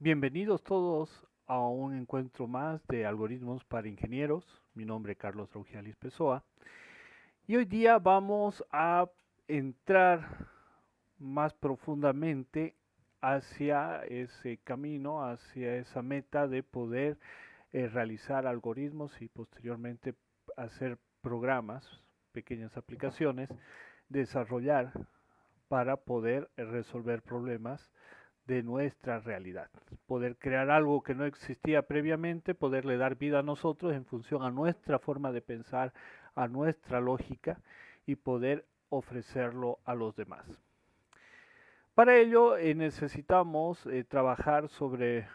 Bienvenidos todos a un encuentro más de algoritmos para ingenieros. Mi nombre es Carlos Raugialis Pessoa y hoy día vamos a entrar más profundamente hacia ese camino, hacia esa meta de poder realizar algoritmos y posteriormente hacer programas, pequeñas aplicaciones, desarrollar para poder resolver problemas de nuestra realidad. Poder crear algo que no existía previamente, poderle dar vida a nosotros en función a nuestra forma de pensar, a nuestra lógica y poder ofrecerlo a los demás. Para ello necesitamos trabajar sobre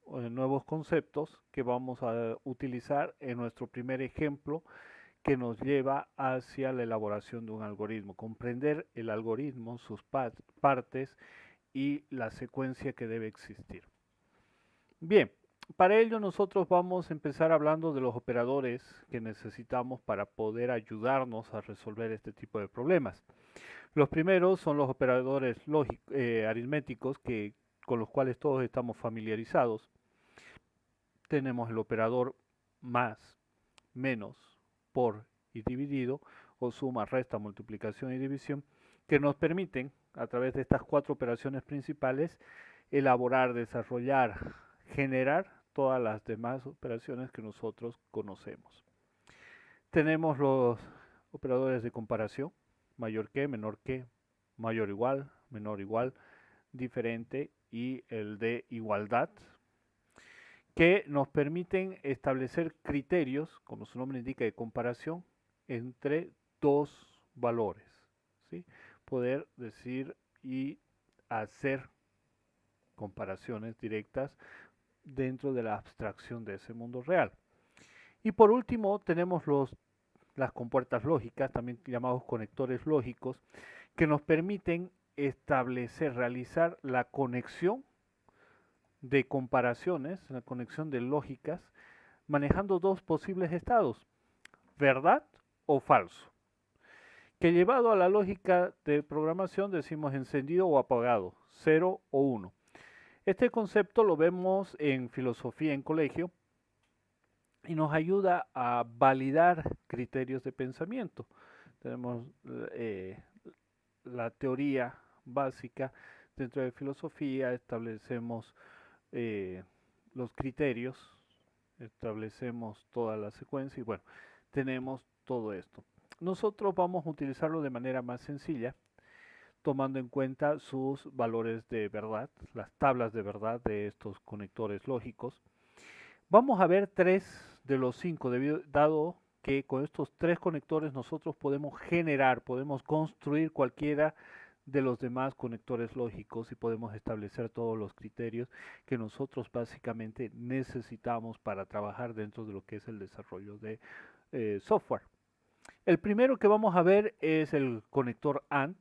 nuevos conceptos que vamos a utilizar en nuestro primer ejemplo que nos lleva hacia la elaboración de un algoritmo, comprender el algoritmo, sus partes y la secuencia que debe existir. Bien, para ello nosotros vamos a empezar hablando de los operadores que necesitamos para poder ayudarnos a resolver este tipo de problemas. Los primeros son los operadores aritméticos con los cuales todos estamos familiarizados. Tenemos el operador más, menos, por y dividido, o suma, resta, multiplicación y división, que nos permiten, a través de estas cuatro operaciones principales, elaborar, desarrollar, generar todas las demás operaciones que nosotros conocemos. Tenemos los operadores de comparación, mayor que, mayor igual, menor igual, diferente y el de igualdad, que nos permiten establecer criterios, como su nombre indica, de comparación entre dos valores, ¿sí? Poder decir y hacer comparaciones directas dentro de la abstracción de ese mundo real. Y por último tenemos las compuertas lógicas, también llamados conectores lógicos, que nos permiten establecer, realizar la conexión de comparaciones, la conexión de lógicas, manejando dos posibles estados, verdad o falso, que llevado a la lógica de programación decimos encendido o apagado, 0 o 1. Este concepto lo vemos en filosofía en colegio y nos ayuda a validar criterios de pensamiento. Tenemos la teoría básica dentro de filosofía, establecemos eh, los criterios, establecemos toda la secuencia y bueno, tenemos todo esto. Nosotros vamos a utilizarlo de manera más sencilla, tomando en cuenta sus valores de verdad, las tablas de verdad de estos conectores lógicos. Vamos a ver tres de los cinco, dado que con estos tres conectores nosotros podemos generar, podemos construir cualquiera de los demás conectores lógicos y podemos establecer todos los criterios que nosotros básicamente necesitamos para trabajar dentro de lo que es el desarrollo de software. El primero que vamos a ver es el conector AND,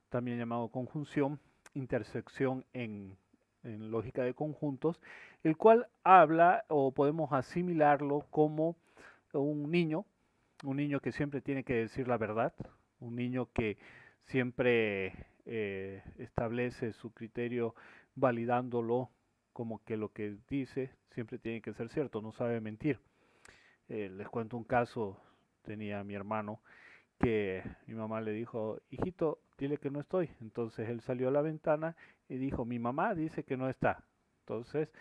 también llamado conjunción, intersección en lógica de conjuntos, el cual habla o podemos asimilarlo como un niño que siempre tiene que decir la verdad, un niño que siempre establece su criterio validándolo como que lo que dice siempre tiene que ser cierto, no sabe mentir. Les cuento un caso, tenía mi hermano que mi mamá le dijo, hijito, dile que no estoy. Entonces él salió a la ventana y dijo, mi mamá dice que no está. Entonces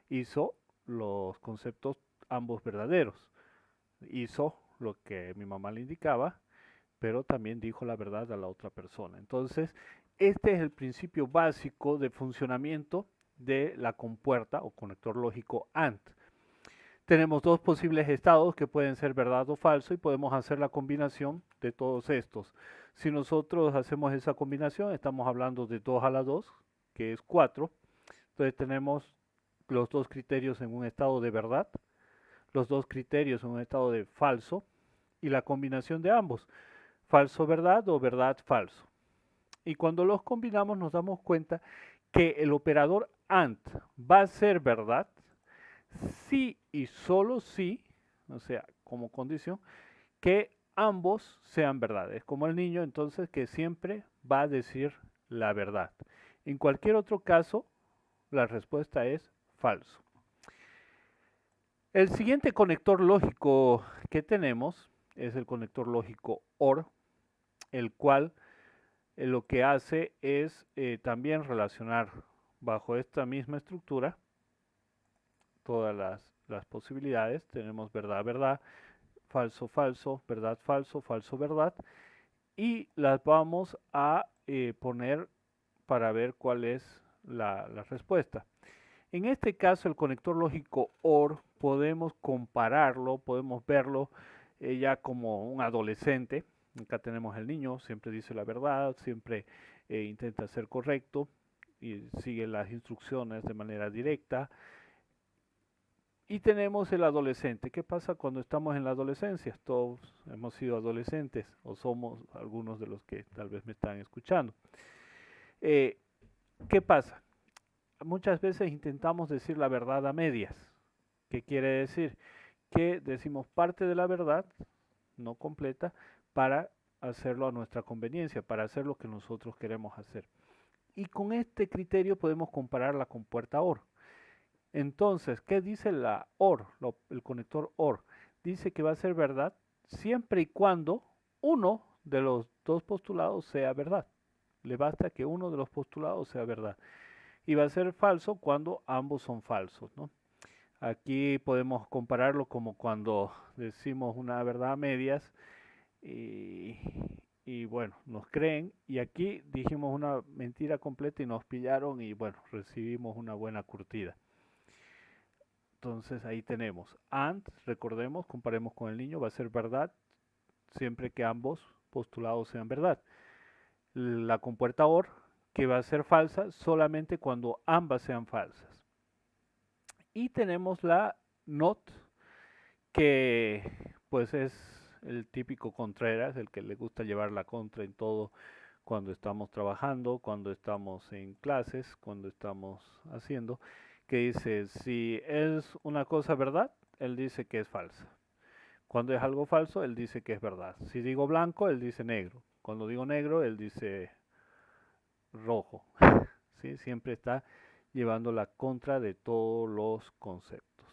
hizo los conceptos ambos verdaderos. Hizo lo que mi mamá le indicaba, pero también dijo la verdad a la otra persona. Entonces, este es el principio básico de funcionamiento de la compuerta o conector lógico AND. Tenemos dos posibles estados que pueden ser verdad o falso y podemos hacer la combinación de todos estos. Si nosotros hacemos esa combinación, estamos hablando de 2 a la 2, que es 4. Entonces tenemos los dos criterios en un estado de verdad, los dos criterios en un estado de falso y la combinación de ambos, falso verdad o verdad falso. Y cuando los combinamos nos damos cuenta que el operador AND va a ser verdad si y solo si, o sea, como condición, que ambos sean verdad. Es como el niño entonces que siempre va a decir la verdad. En cualquier otro caso, La respuesta es falso. El siguiente conector lógico que tenemos es el conector lógico OR, el cual lo que hace es también relacionar bajo esta misma estructura todas las posibilidades. Tenemos verdad, verdad, falso, falso, verdad, falso, falso, verdad, y las vamos a poner para ver cuál es la respuesta. En este caso, el conector lógico OR podemos compararlo, podemos verlo ya como un adolescente. Acá tenemos el niño, siempre dice la verdad, siempre intenta ser correcto y sigue las instrucciones de manera directa. Y tenemos el adolescente. ¿Qué pasa cuando estamos en la adolescencia? Todos hemos sido adolescentes o somos algunos de los que tal vez me están escuchando. Eh, ¿Qué pasa? Muchas veces intentamos decir la verdad a medias. ¿Qué quiere decir? Que decimos parte de la verdad, no completa, para hacerlo a nuestra conveniencia, para hacer lo que nosotros queremos hacer. Y con este criterio podemos comparar la compuerta OR. Entonces, ¿qué dice la OR, el conector OR? Dice que va a ser verdad siempre y cuando uno de los dos postulados sea verdad. Le basta que uno de los postulados sea verdad. Y va a ser falso cuando ambos son falsos, ¿no? Aquí podemos compararlo como cuando decimos una verdad a medias y, y bueno, nos creen. Y aquí dijimos una mentira completa y nos pillaron y bueno, recibimos una buena curtida. Entonces ahí tenemos and, recordemos, comparemos con el niño, va a ser verdad siempre que ambos postulados sean verdad. La compuerta OR, que va a ser falsa solamente cuando ambas sean falsas. Y tenemos la NOT, que pues es el típico Contreras, el que le gusta llevar la contra en todo cuando estamos trabajando, cuando estamos en clases, cuando estamos haciendo, que dice, si es una cosa verdad, él dice que es falsa. Cuando es algo falso, él dice que es verdad. Si digo blanco, él dice negro. Cuando digo negro, él dice rojo. ¿Sí? Siempre está llevando la contra de todos los conceptos.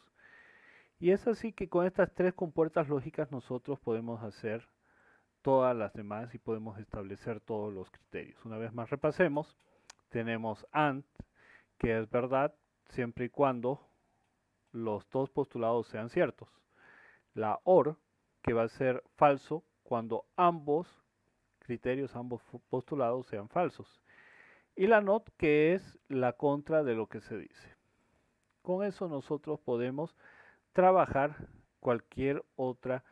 Y es así que con estas tres compuertas lógicas nosotros podemos hacer todas las demás y podemos establecer todos los criterios. Una vez más repasemos, tenemos AND, que es verdad siempre y cuando los dos postulados sean ciertos. La OR, que va a ser falso cuando ambos criterios, ambos postulados sean falsos. Y la NOT, que es la contra de lo que se dice. Con eso nosotros podemos trabajar cualquier otra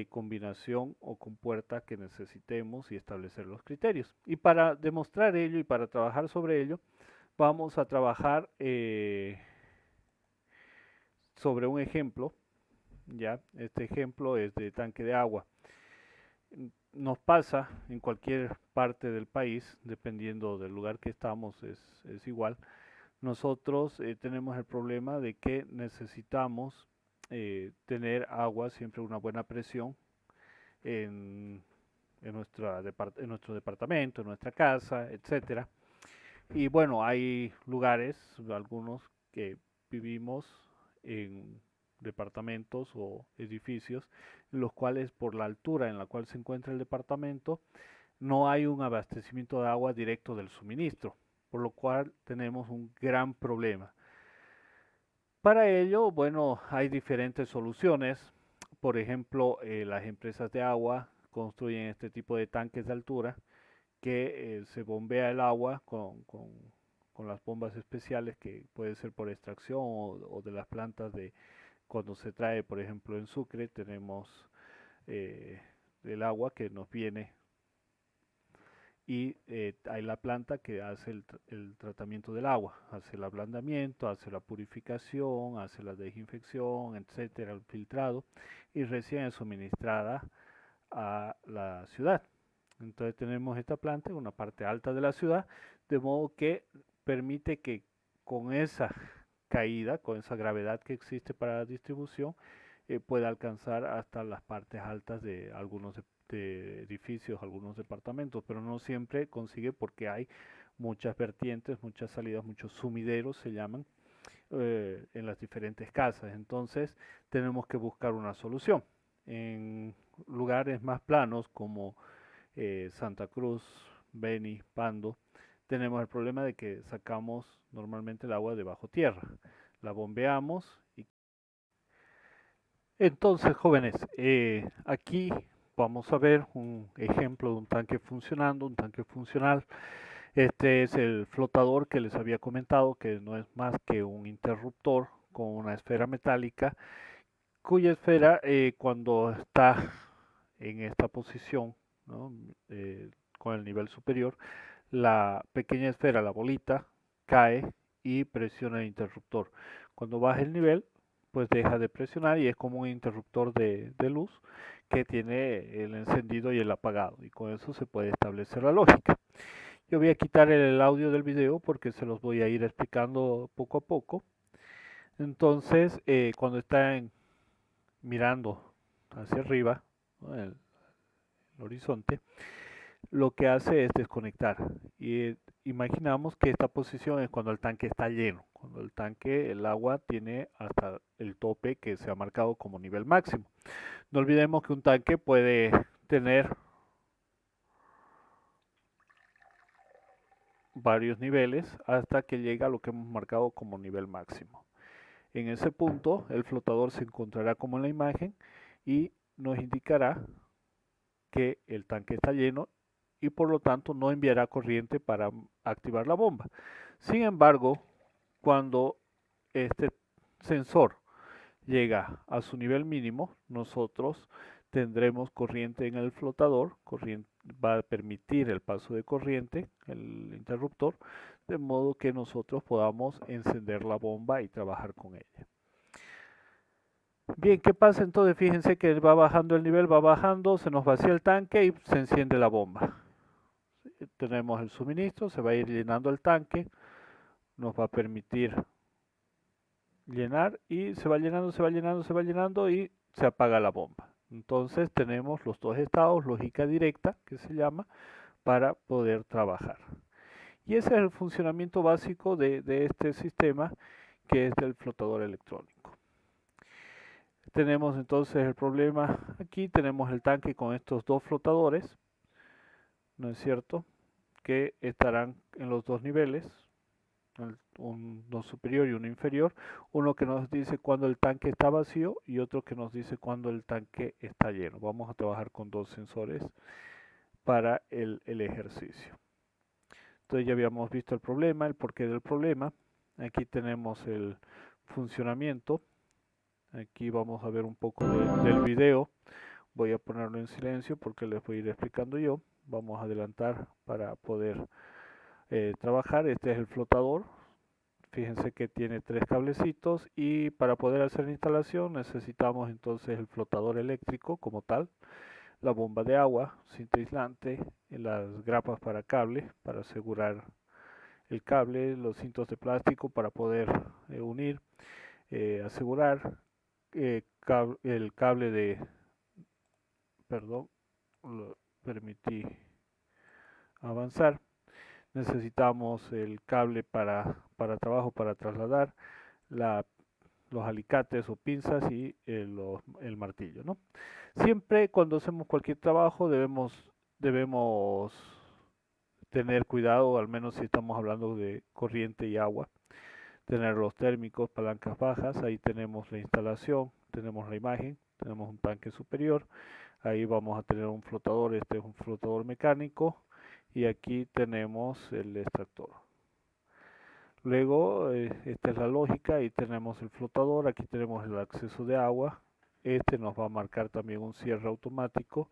combinación o compuerta que necesitemos y establecer los criterios. Y para demostrar ello y para trabajar sobre ello, vamos a trabajar sobre un ejemplo. Ya, este ejemplo es de tanque de agua. Nos pasa en cualquier parte del país, dependiendo del lugar que estamos, es igual. Nosotros tenemos el problema de que necesitamos tener agua siempre a una buena presión en, en nuestro departamento, en nuestra casa, etcétera. Y bueno, hay lugares, algunos que vivimos en departamentos o edificios, en los cuales por la altura en la cual se encuentra el departamento, no hay un abastecimiento de agua directo del suministro, por lo cual tenemos un gran problema. Para ello, bueno, hay diferentes soluciones. Por ejemplo, las empresas de agua construyen este tipo de tanques de altura que se bombea el agua con las bombas especiales que puede ser por extracción o de las plantas de cuando se trae, por ejemplo, en Sucre tenemos el agua que nos viene y hay la planta que hace el tratamiento del agua, hace el ablandamiento, hace la purificación, hace la desinfección, etcétera, el filtrado y recién es suministrada a la ciudad. Entonces tenemos esta planta en una parte alta de la ciudad, de modo que permite que con esa caída, con esa gravedad que existe para la distribución, pueda alcanzar hasta las partes altas de algunos de edificios, algunos departamentos, pero no siempre consigue porque hay muchas vertientes, muchas salidas, muchos sumideros se llaman en las diferentes casas. Entonces tenemos que buscar una solución. En lugares más planos como Santa Cruz, Beni, Pando, tenemos el problema de que sacamos normalmente el agua de bajo tierra, la bombeamos y entonces, jóvenes, aquí vamos a ver un ejemplo de un tanque funcionando, un tanque funcional. Este es el flotador que les había comentado, que no es más que un interruptor con una esfera metálica, cuya esfera cuando está en esta posición, ¿no? Con el nivel superior, la pequeña esfera, la bolita, cae y presiona el interruptor. Cuando baja el nivel, pues deja de presionar y es como un interruptor de luz que tiene el encendido y el apagado, y con eso se puede establecer la lógica. Yo voy a quitar el audio del video porque se los voy a ir explicando poco a poco. Entonces, cuando están mirando hacia arriba, ¿no? El horizonte, lo que hace es desconectar. Y imaginamos que esta posición es cuando el tanque está lleno, cuando el tanque, el agua tiene hasta el tope que se ha marcado como nivel máximo. No olvidemos que un tanque puede tener varios niveles hasta que llega a lo que hemos marcado como nivel máximo. En ese punto, el flotador se encontrará como en la imagen y nos indicará que el tanque está lleno y por lo tanto no enviará corriente para activar la bomba. Sin embargo, cuando este sensor llega a su nivel mínimo, nosotros tendremos corriente en el flotador, va a permitir el paso de corriente, el interruptor, de modo que nosotros podamos encender la bomba y trabajar con ella. Bien, ¿qué pasa entonces? Fíjense que va bajando el nivel, va bajando, se nos vacía el tanque y se enciende la bomba. Tenemos el suministro, se va a ir llenando el tanque, nos va a permitir llenar y se va llenando, se va llenando, se va llenando y se apaga la bomba. Entonces tenemos los dos estados, lógica directa, que se llama, para poder trabajar. Y ese es el funcionamiento básico de este sistema, que es del flotador electrónico. Tenemos entonces el problema, aquí tenemos el tanque con estos dos flotadores, ¿no es cierto? Que estarán en los dos niveles, uno superior y uno inferior, uno que nos dice cuando el tanque está vacío y otro que nos dice cuando el tanque está lleno. Vamos a trabajar con dos sensores para el ejercicio. Entonces ya habíamos visto el problema, el porqué del problema. Aquí tenemos el funcionamiento. Aquí vamos a ver un poco del video. Voy a ponerlo en silencio porque les voy a ir explicando yo. Vamos a adelantar para poder trabajar. Este es el flotador. Fíjense que tiene tres cablecitos y para poder hacer la instalación necesitamos entonces el flotador eléctrico como tal, la bomba de agua, cinta aislante, las grapas para cable para asegurar el cable, los cintos de plástico para poder unir, asegurar el cable de, perdón, lo permití avanzar. Necesitamos el cable para trabajo, para trasladar, los alicates o pinzas y el martillo, ¿no? Siempre cuando hacemos cualquier trabajo debemos tener cuidado, al menos si estamos hablando de corriente y agua, tener los térmicos, palancas bajas, ahí tenemos la instalación, tenemos la imagen, tenemos un tanque superior, ahí vamos a tener un flotador, este es un flotador mecánico, y aquí tenemos el extractor. Luego, esta es la lógica, ahí tenemos el flotador, aquí tenemos el acceso de agua, este nos va a marcar también un cierre automático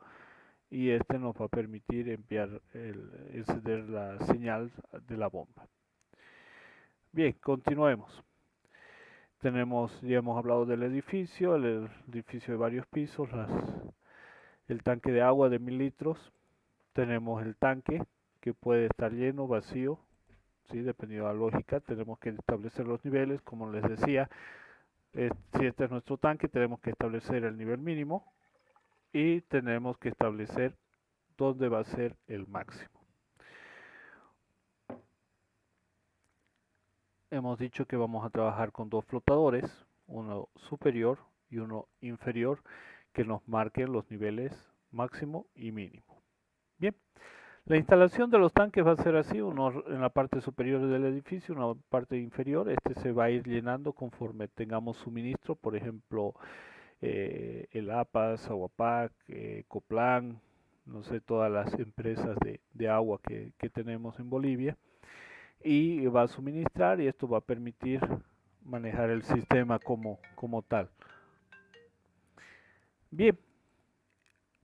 y este nos va a permitir encender la señal de la bomba. Bien, continuemos. Ya hemos hablado del edificio, el edificio de varios pisos, el tanque de agua de 1000 litros, tenemos el tanque que puede estar lleno, vacío, ¿sí? Dependiendo de la lógica, tenemos que establecer los niveles, como les decía, si este es nuestro tanque, tenemos que establecer el nivel mínimo y tenemos que establecer dónde va a ser el máximo. hemos dicho que vamos a trabajar con dos flotadores, uno superior y uno inferior, que nos marquen los niveles máximo y mínimo. Bien, la instalación de los tanques va a ser así, uno en la parte superior del edificio, una parte inferior. Este se va a ir llenando conforme tengamos suministro, por ejemplo, el APAS, Aguapac, Coplan, no sé, todas las empresas de agua que tenemos en Bolivia, y va a suministrar, y esto va a permitir manejar el sistema como tal. Bien,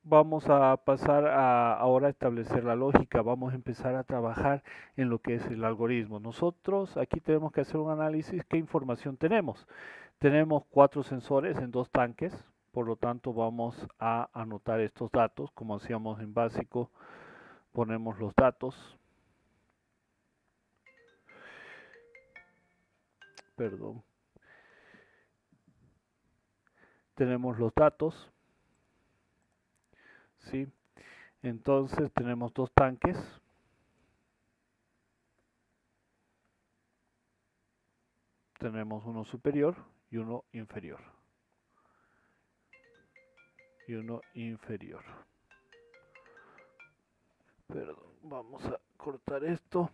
vamos a pasar ahora a establecer la lógica, vamos a empezar a trabajar en lo que es el algoritmo. Nosotros aquí tenemos que hacer un análisis, ¿qué información tenemos? Tenemos 4 sensores en 2 tanques, por lo tanto vamos a anotar estos datos, como hacíamos en básico, ponemos los datos, perdón, tenemos los datos, ¿sí? Entonces tenemos 2 tanques, tenemos uno superior y uno inferior. Perdón, vamos a cortar esto.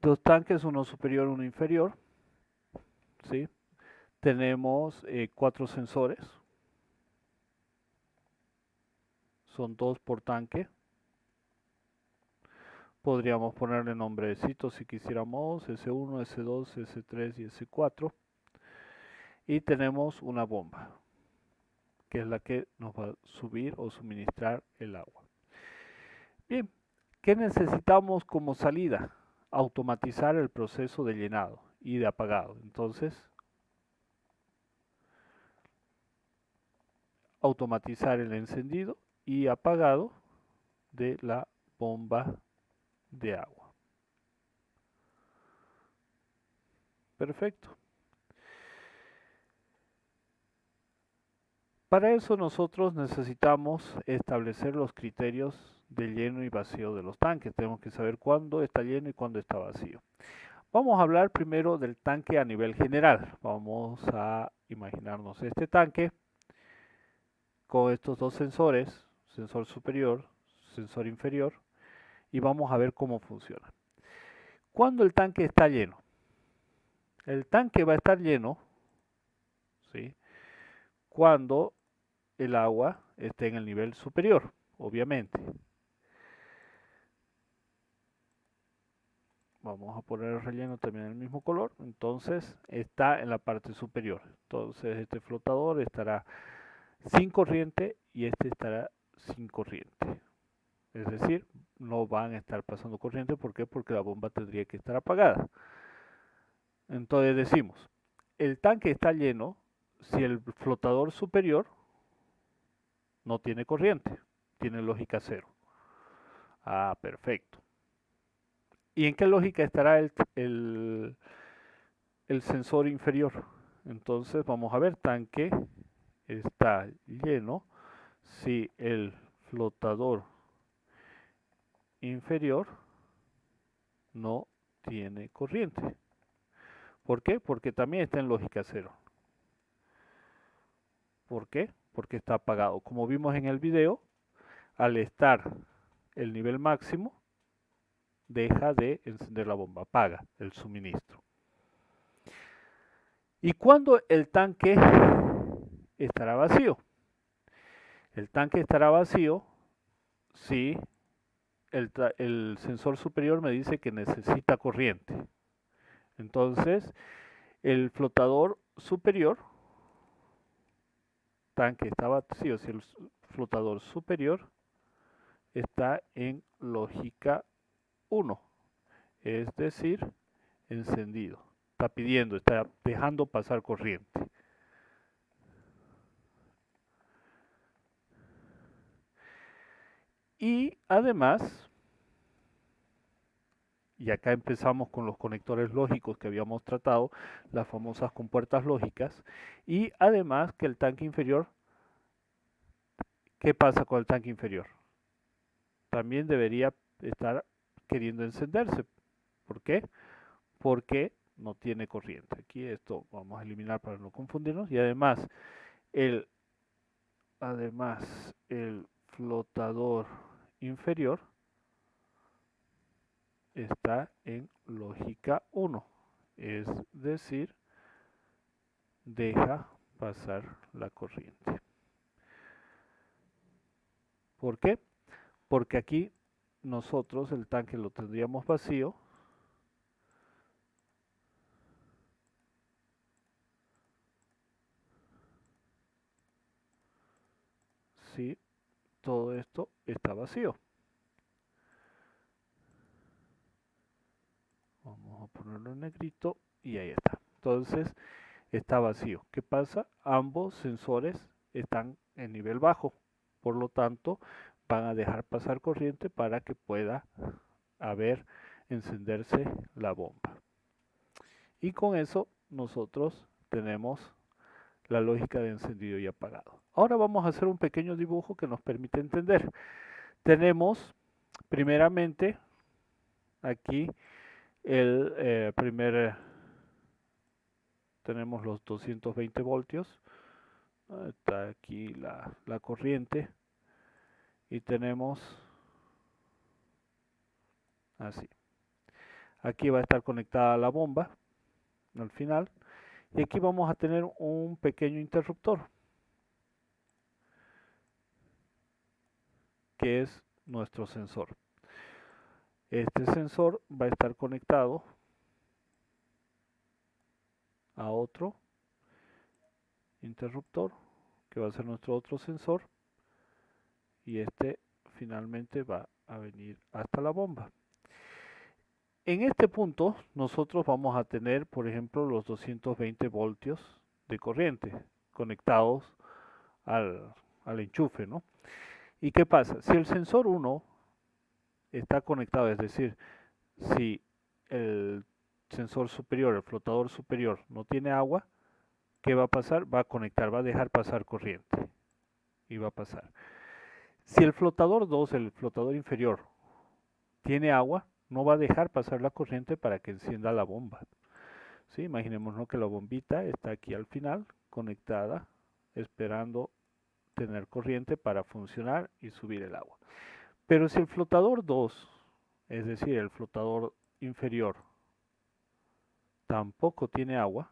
Dos tanques, uno superior, uno inferior, ¿sí? Tenemos 4 sensores, son 2 por tanque. Podríamos ponerle nombrecitos si quisiéramos, S1, S2, S3 y S4. Y tenemos una bomba, que es la que nos va a subir o suministrar el agua. Bien, ¿qué necesitamos como salida? Automatizar el proceso de llenado y de apagado. Entonces, automatizar el encendido y apagado de la bomba de agua. Perfecto. Para eso nosotros necesitamos establecer los criterios de lleno y vacío de los tanques. Tenemos que saber cuándo está lleno y cuándo está vacío. Vamos a hablar primero del tanque a nivel general. Vamos a imaginarnos este tanque con estos dos sensores, sensor superior, sensor inferior, y vamos a ver cómo funciona. Cuando el tanque está lleno, el tanque va a estar lleno, ¿sí?, cuando el agua esté en el nivel superior, obviamente. Vamos a poner el relleno también en el mismo color, entonces está en la parte superior. Entonces este flotador estará sin corriente y este estará sin corriente. Es decir, no van a estar pasando corriente. ¿Por qué? Porque la bomba tendría que estar apagada. Entonces decimos, el tanque está lleno si el flotador superior no tiene corriente, tiene lógica cero. Ah, perfecto. ¿Y en qué lógica estará el sensor inferior? Entonces vamos a ver, tanque está lleno si el flotador inferior no tiene corriente. ¿Por qué? Porque también está en lógica cero. ¿Por qué? Porque está apagado. Como vimos en el video, al estar el nivel máximo, deja de encender la bomba, apaga el suministro. ¿Y cuándo el tanque estará vacío? El tanque estará vacío si el sensor superior me dice que necesita corriente. Entonces, el flotador superior, tanque está vacío si el flotador superior está en lógica 1, es decir, encendido. Está pidiendo, está dejando pasar corriente. Y además, y acá empezamos con los conectores lógicos que habíamos tratado, las famosas compuertas lógicas, y además que el tanque inferior, ¿qué pasa con el tanque inferior? también debería estar queriendo encenderse. ¿Por qué? Porque no tiene corriente. Aquí esto vamos a eliminar para no confundirnos. Y además el flotador inferior está en lógica 1. Es decir, deja pasar la corriente. ¿Por qué? Porque aquí nosotros el tanque lo tendríamos vacío. Si todo esto está vacío. Vamos a ponerlo en negrito y ahí está. Entonces está vacío. ¿Qué pasa? Ambos sensores están en nivel bajo. Por lo tanto, van a dejar pasar corriente para que pueda encenderse la bomba. Y con eso nosotros tenemos la lógica de encendido y apagado. Ahora vamos a hacer un pequeño dibujo que nos permite entender. Tenemos primeramente aquí tenemos los 220 voltios. Está aquí la corriente y tenemos así. Aquí va a estar conectada la bomba al final y aquí vamos a tener un pequeño interruptor que es nuestro sensor. Este sensor va a estar conectado a otro interruptor que va a ser nuestro otro sensor y este finalmente va a venir hasta la bomba. En este punto nosotros vamos a tener, por ejemplo, los 220 voltios de corriente conectados al enchufe, ¿no? ¿Y qué pasa? Si el sensor 1 está conectado, es decir, si el sensor superior, el flotador superior no tiene agua, ¿qué va a pasar? Va a conectar, va a dejar pasar corriente y va a pasar. Si el flotador 2, el flotador inferior, tiene agua, no va a dejar pasar la corriente para que encienda la bomba. ¿Sí? Imaginémonos que la bombita está aquí al final, conectada, esperando tener corriente para funcionar y subir el agua. Pero si el flotador 2, es decir, el flotador inferior, tampoco tiene agua,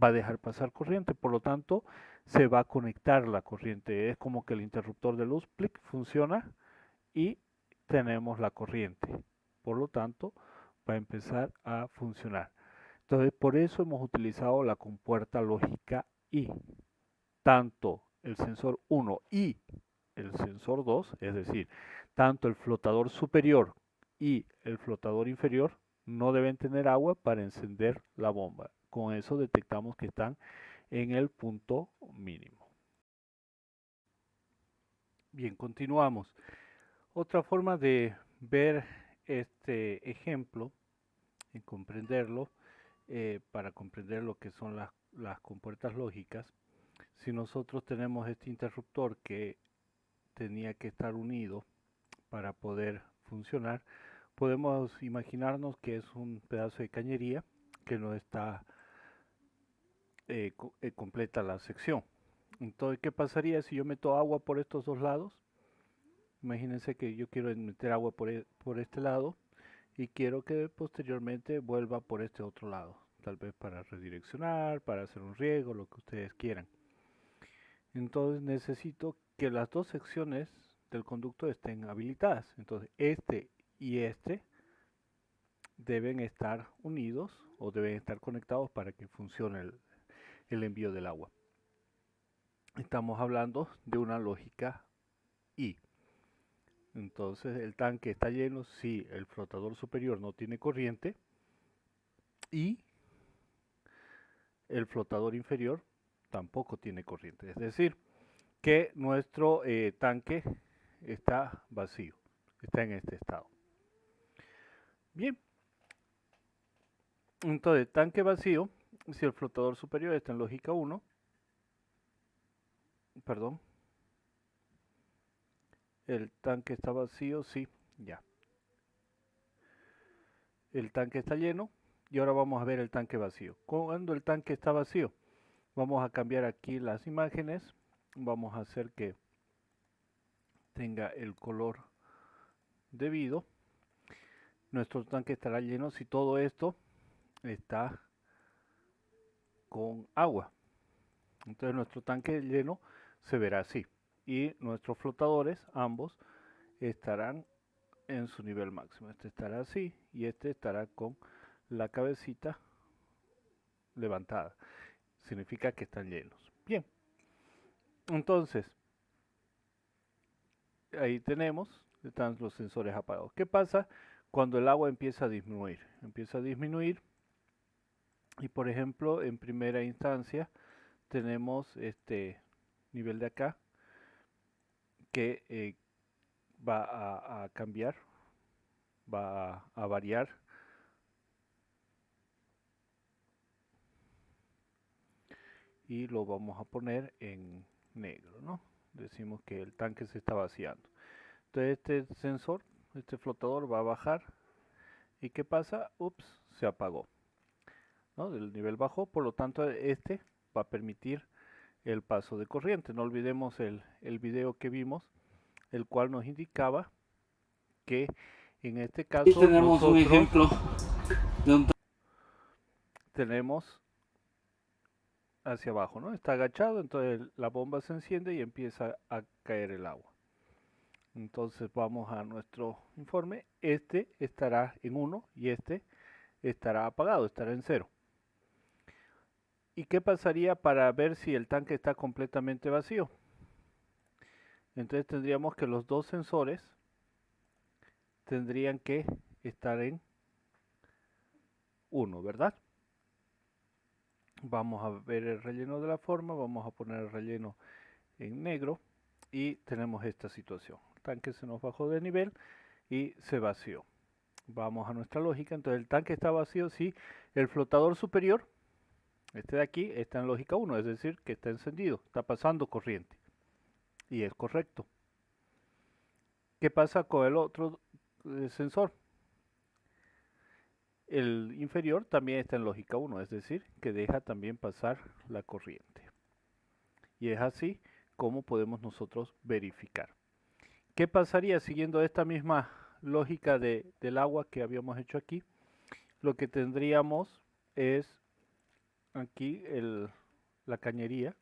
va a dejar pasar corriente, por lo tanto se va a conectar la corriente. Es como que el interruptor de luz plic, funciona y tenemos la corriente. Por lo tanto, va a empezar a funcionar. Entonces, por eso hemos utilizado la compuerta lógica I. Tanto el sensor 1 y el sensor 2, es decir, tanto el flotador superior y el flotador inferior, no deben tener agua para encender la bomba. Con eso detectamos que están en el punto mínimo. Bien, continuamos. Otra forma de ver este ejemplo y comprenderlo, para comprender lo que son las compuertas lógicas, si nosotros tenemos este interruptor que tenía que estar unido para poder funcionar, podemos imaginarnos que es un pedazo de cañería que no está completa la sección. Entonces, ¿qué pasaría si yo meto agua por estos dos lados? Imagínense que yo quiero meter agua por este lado y quiero que posteriormente vuelva por este otro lado, tal vez para redireccionar, para hacer un riego, lo que ustedes quieran. Entonces necesito que las dos secciones del conducto estén habilitadas. Entonces este y este deben estar unidos o deben estar conectados para que funcione el envío del agua. Estamos hablando de una lógica I. Entonces el tanque está lleno si el flotador superior no tiene corriente y el flotador inferior tampoco tiene corriente. Es decir, que nuestro tanque está vacío, está en este estado. Bien, entonces tanque vacío, si el flotador superior está en lógica 1, perdón, El tanque está vacío, sí, ya. El tanque está lleno y ahora vamos a ver el tanque vacío. Cuando el tanque está vacío, vamos a cambiar aquí las imágenes. Vamos a hacer que tenga el color debido. Nuestro tanque estará lleno si todo esto está con agua. Entonces nuestro tanque lleno se verá así. Y nuestros flotadores, ambos, estarán en su nivel máximo. Este estará así y este estará con la cabecita levantada. Significa que están llenos. Bien. Entonces, ahí tenemos, están los sensores apagados. ¿Qué pasa cuando el agua empieza a disminuir? Empieza a disminuir y por ejemplo en primera instancia tenemos este nivel de acá que va a cambiar, va a variar y lo vamos a poner en negro, ¿no? Decimos que el tanque se está vaciando. Entonces este sensor, este flotador va a bajar y ¿qué pasa? Ups, se apagó, ¿no? Del nivel bajó, por lo tanto este va a permitir el paso de corriente. No olvidemos el video que vimos, el cual nos indicaba que en este Aquí caso tenemos un nosotros ejemplo de un tenemos hacia abajo, ¿no? Está agachado, entonces la bomba se enciende y empieza a caer el agua. Entonces vamos a nuestro informe. Este estará en 1 y este estará apagado, estará en 0. ¿Y qué pasaría para ver si el tanque está completamente vacío? Entonces tendríamos que los dos sensores tendrían que estar en 1, ¿verdad? Vamos a ver el relleno de la forma, vamos a poner el relleno en negro y tenemos esta situación. El tanque se nos bajó de nivel y se vació. Vamos a nuestra lógica, entonces el tanque está vacío si el flotador superior, este de aquí, está en lógica 1, es decir, que está encendido, está pasando corriente. Y es correcto. ¿Qué pasa con el otro sensor? El inferior también está en lógica 1, es decir, que deja también pasar la corriente. Y es así como podemos nosotros verificar. ¿Qué pasaría siguiendo esta misma lógica del agua que habíamos hecho aquí? Lo que tendríamos es aquí la cañería.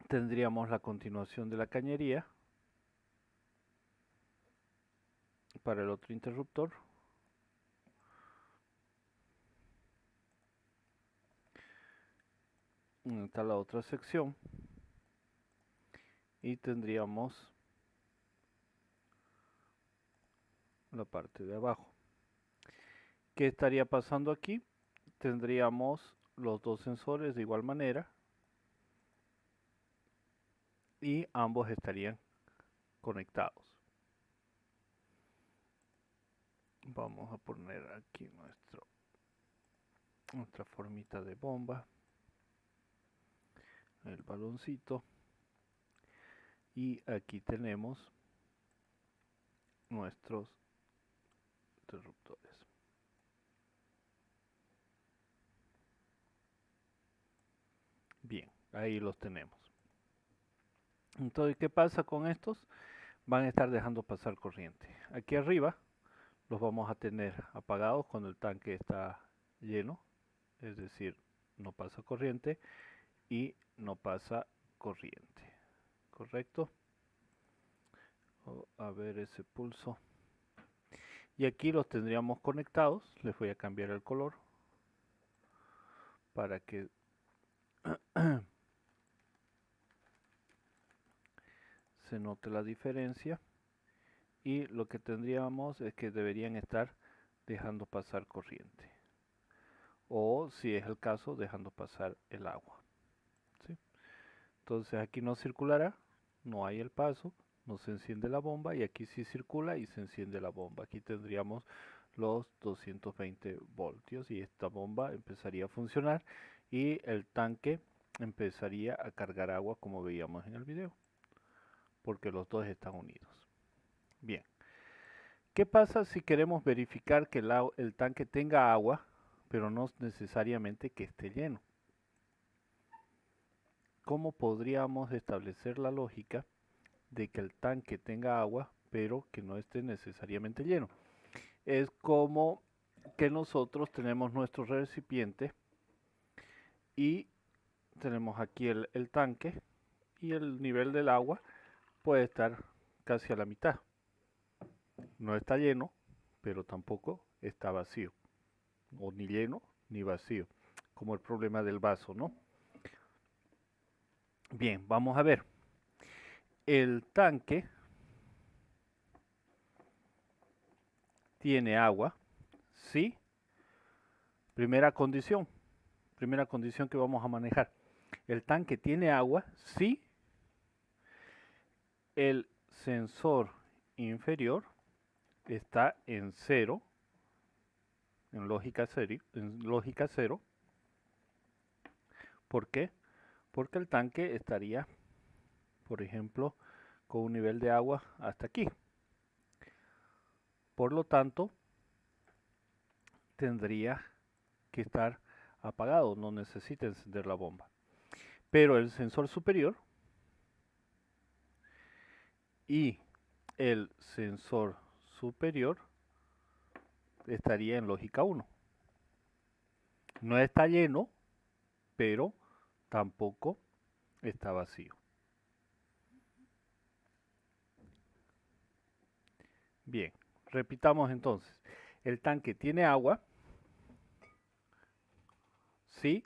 Tendríamos la continuación de la cañería para el otro interruptor. Está la otra sección. Y tendríamos la parte de abajo. ¿Qué estaría pasando aquí? Tendríamos los dos sensores de igual manera y ambos estarían conectados. Vamos a poner aquí nuestra formita de bomba, el baloncito, y aquí tenemos nuestros interruptores. Bien, ahí los tenemos. Entonces, ¿qué pasa con estos? Van a estar dejando pasar corriente. Aquí arriba los vamos a tener apagados cuando el tanque está lleno, es decir, no pasa corriente y no pasa corriente. ¿Correcto? A ver ese pulso. Y aquí los tendríamos conectados. Les voy a cambiar el color para que se note la diferencia. Y lo que tendríamos es que deberían estar dejando pasar corriente. O si es el caso, dejando pasar el agua. ¿Sí? Entonces aquí no circulará, no hay el paso, no se enciende la bomba y aquí sí circula y se enciende la bomba. Aquí tendríamos los 220 voltios y esta bomba empezaría a funcionar y el tanque empezaría a cargar agua como veíamos en el video. porque los dos están unidos. Bien, ¿qué pasa si queremos verificar que el tanque tenga agua, pero no necesariamente que esté lleno? ¿Cómo podríamos establecer la lógica de que el tanque tenga agua, pero que no esté necesariamente lleno? Es como que nosotros tenemos nuestro recipiente y tenemos aquí el tanque y el nivel del agua puede estar casi a la mitad. No está lleno, pero tampoco está vacío, o ni lleno ni vacío, como el problema del vaso, ¿no? Bien, vamos a ver. El tanque tiene agua, ¿sí? Primera condición que vamos a manejar. El tanque tiene agua, ¿sí? El sensor inferior está en cero, en lógica cero. ¿Por qué? Porque el tanque estaría, por ejemplo, con un nivel de agua hasta aquí. Por lo tanto, tendría que estar apagado, no necesita encender la bomba. Pero el sensor superior y el sensor superior estaría en lógica 1. No está lleno, pero tampoco está vacío. Bien, repitamos entonces. El tanque tiene agua, sí.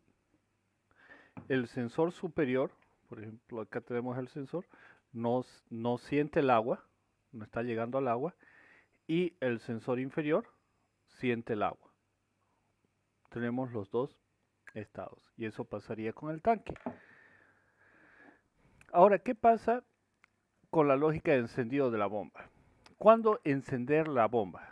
El sensor superior, por ejemplo, acá tenemos el sensor, no siente el agua, no está llegando al agua. Y el sensor inferior siente el agua. Tenemos los dos estados y eso pasaría con el tanque. Ahora, ¿qué pasa con la lógica de encendido de la bomba? ¿Cuándo encender la bomba?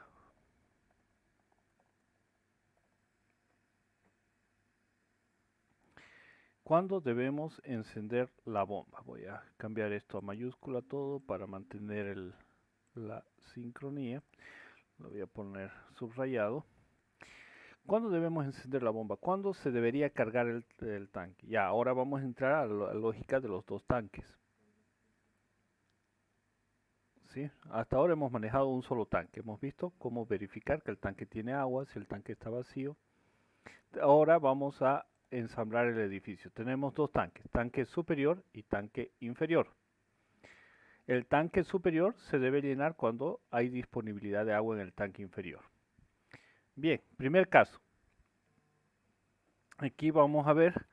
¿Cuándo debemos encender la bomba? Voy a cambiar esto a mayúscula todo para mantener la sincronía. Lo voy a poner subrayado. ¿Cuándo debemos encender la bomba? ¿Cuándo se debería cargar el tanque? Ya, ahora vamos a entrar a la lógica de los dos tanques. ¿Sí? Hasta ahora hemos manejado un solo tanque. Hemos visto cómo verificar que el tanque tiene agua, si el tanque está vacío. Ahora vamos a ensamblar el edificio. Tenemos dos tanques, tanque superior y tanque inferior. El tanque superior se debe llenar cuando hay disponibilidad de agua en el tanque inferior. Bien, primer caso. Aquí vamos a ver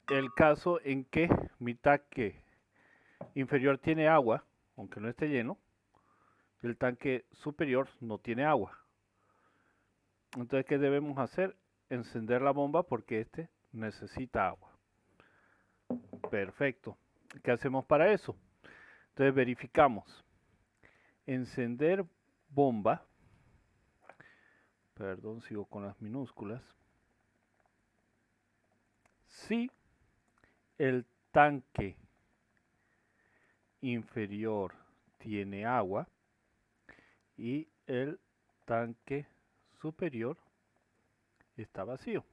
el caso en que mi tanque inferior tiene agua, aunque no esté lleno, y el tanque superior no tiene agua. Entonces, ¿qué debemos hacer? Encender la bomba porque este necesita agua. Perfecto. ¿Qué hacemos para eso? Entonces verificamos. Encender bomba. Perdón, sigo con las minúsculas. Si el tanque inferior tiene agua y el tanque superior está vacío.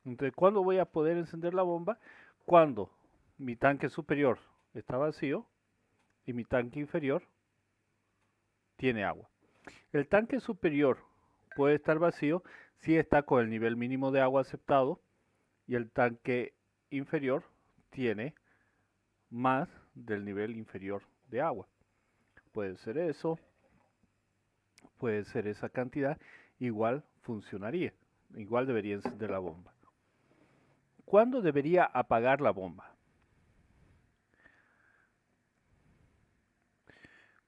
Entonces, ¿cuándo voy a poder encender la bomba? Cuando mi tanque superior está vacío y mi tanque inferior tiene agua. El tanque superior puede estar vacío si está con el nivel mínimo de agua aceptado y el tanque inferior tiene más del nivel inferior de agua. Puede ser eso, puede ser esa cantidad, igual funcionaría, igual debería encender la bomba. ¿Cuándo debería apagar la bomba?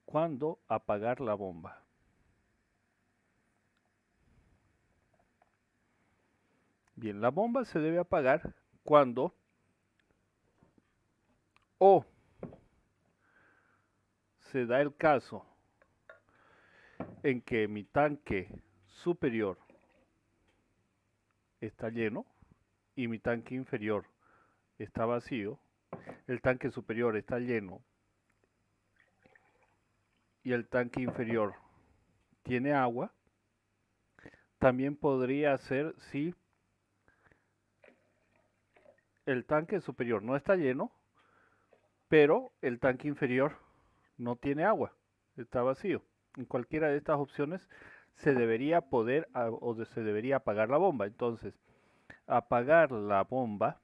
¿Cuándo apagar la bomba? Bien, la bomba se debe apagar cuando o se da el caso en que mi tanque superior está lleno y mi tanque inferior está vacío, el tanque superior está lleno y el tanque inferior tiene agua, también podría ser si el tanque superior no está lleno, pero el tanque inferior no tiene agua, está vacío. En cualquiera de estas opciones se debería poder o se debería apagar la bomba. Entonces, apagar la bomba,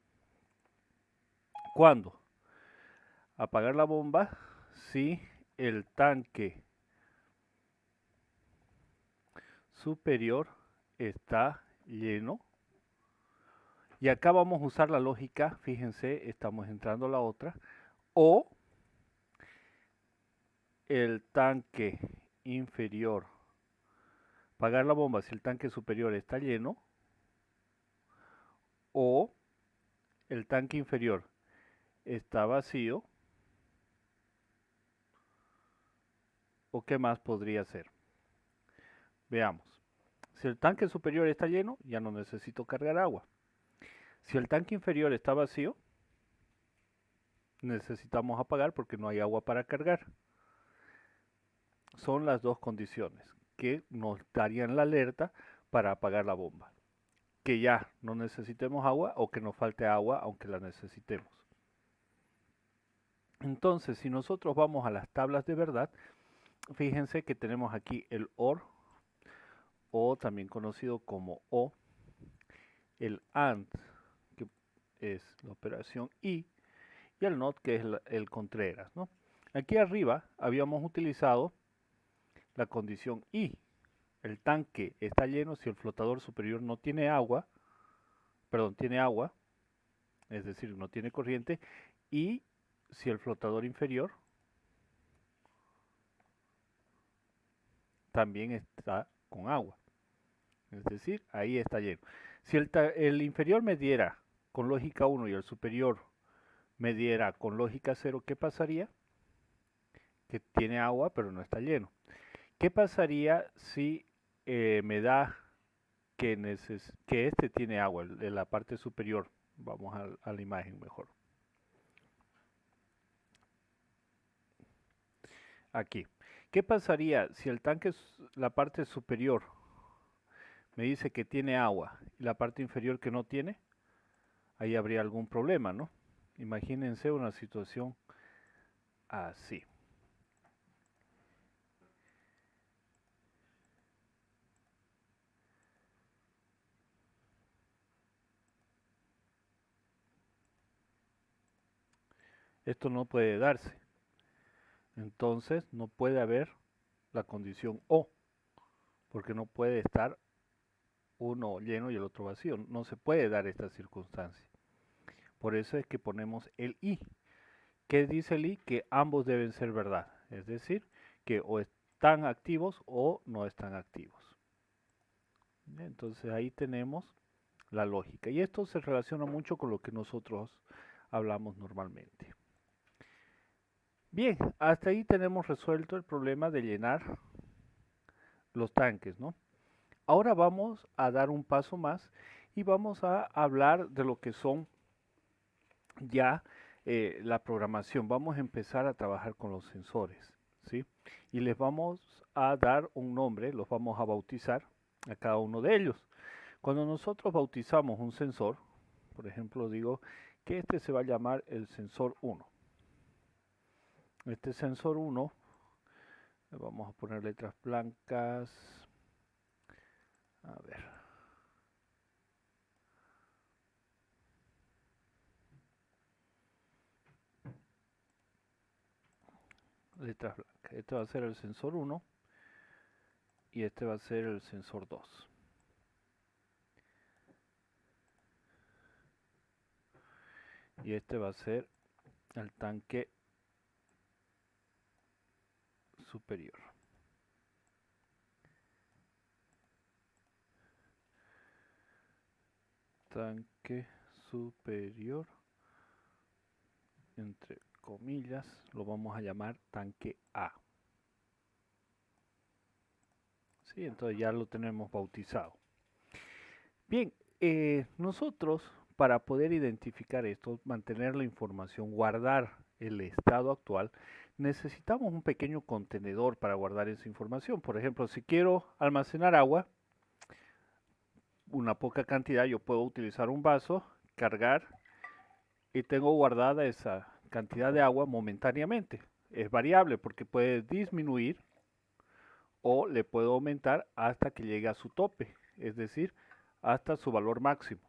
¿cuándo? Apagar la bomba si el tanque superior está lleno. Y acá vamos a usar la lógica, fíjense, estamos entrando a la otra, o el tanque inferior, apagar la bomba si el tanque superior está lleno, o el tanque inferior está vacío, o qué más podría ser. Veamos. Si el tanque superior está lleno, ya no necesito cargar agua. Si el tanque inferior está vacío, necesitamos apagar porque no hay agua para cargar. Son las dos condiciones que nos darían la alerta para apagar la bomba. Que ya no necesitemos agua o que nos falte agua aunque la necesitemos. Entonces, si nosotros vamos a las tablas de verdad, fíjense que tenemos aquí el OR, o también conocido como O, el AND, que es la operación y el NOT, que es el Contreras, ¿no? Aquí arriba habíamos utilizado la condición I. El tanque está lleno si el flotador superior no tiene agua, tiene agua, es decir, no tiene corriente, y si el flotador inferior también está con agua, es decir, ahí está lleno. Si el inferior me diera con lógica 1 y el superior me diera con lógica 0, ¿qué pasaría? Que tiene agua pero no está lleno. ¿Qué pasaría si me da que este tiene agua en la parte superior? Vamos a la imagen mejor. Aquí. ¿Qué pasaría si el tanque, la parte superior, me dice que tiene agua y la parte inferior que no tiene? Ahí habría algún problema, ¿no? Imagínense una situación así. Esto no puede darse. Entonces no puede haber la condición O, porque no puede estar uno lleno y el otro vacío. No se puede dar esta circunstancia. Por eso es que ponemos el I. ¿Qué dice el I? Que ambos deben ser verdad. Es decir, que o están activos o no están activos. Entonces ahí tenemos la lógica. Y esto se relaciona mucho con lo que nosotros hablamos normalmente. Bien, hasta ahí tenemos resuelto el problema de llenar los tanques, ¿no? Ahora vamos a dar un paso más y vamos a hablar de lo que son ya la programación. Vamos a empezar a trabajar con los sensores, ¿sí? Y les vamos a dar un nombre, los vamos a bautizar a cada uno de ellos. Cuando nosotros bautizamos un sensor, por ejemplo, digo que este se va a llamar el sensor 1. Este sensor 1, vamos a poner letras blancas. A ver. Letras blancas. Este va a ser el sensor 1 y este va a ser el sensor 2. Y este va a ser el tanque superior. Tanque superior, entre comillas, lo vamos a llamar tanque A. Sí, entonces ya lo tenemos bautizado. Bien, nosotros para poder identificar esto, mantener la información, guardar el estado actual, necesitamos un pequeño contenedor para guardar esa información. Por ejemplo, si quiero almacenar agua, una poca cantidad, yo puedo utilizar un vaso, cargar y tengo guardada esa cantidad de agua momentáneamente. Es variable porque puede disminuir o le puedo aumentar hasta que llegue a su tope, es decir, hasta su valor máximo.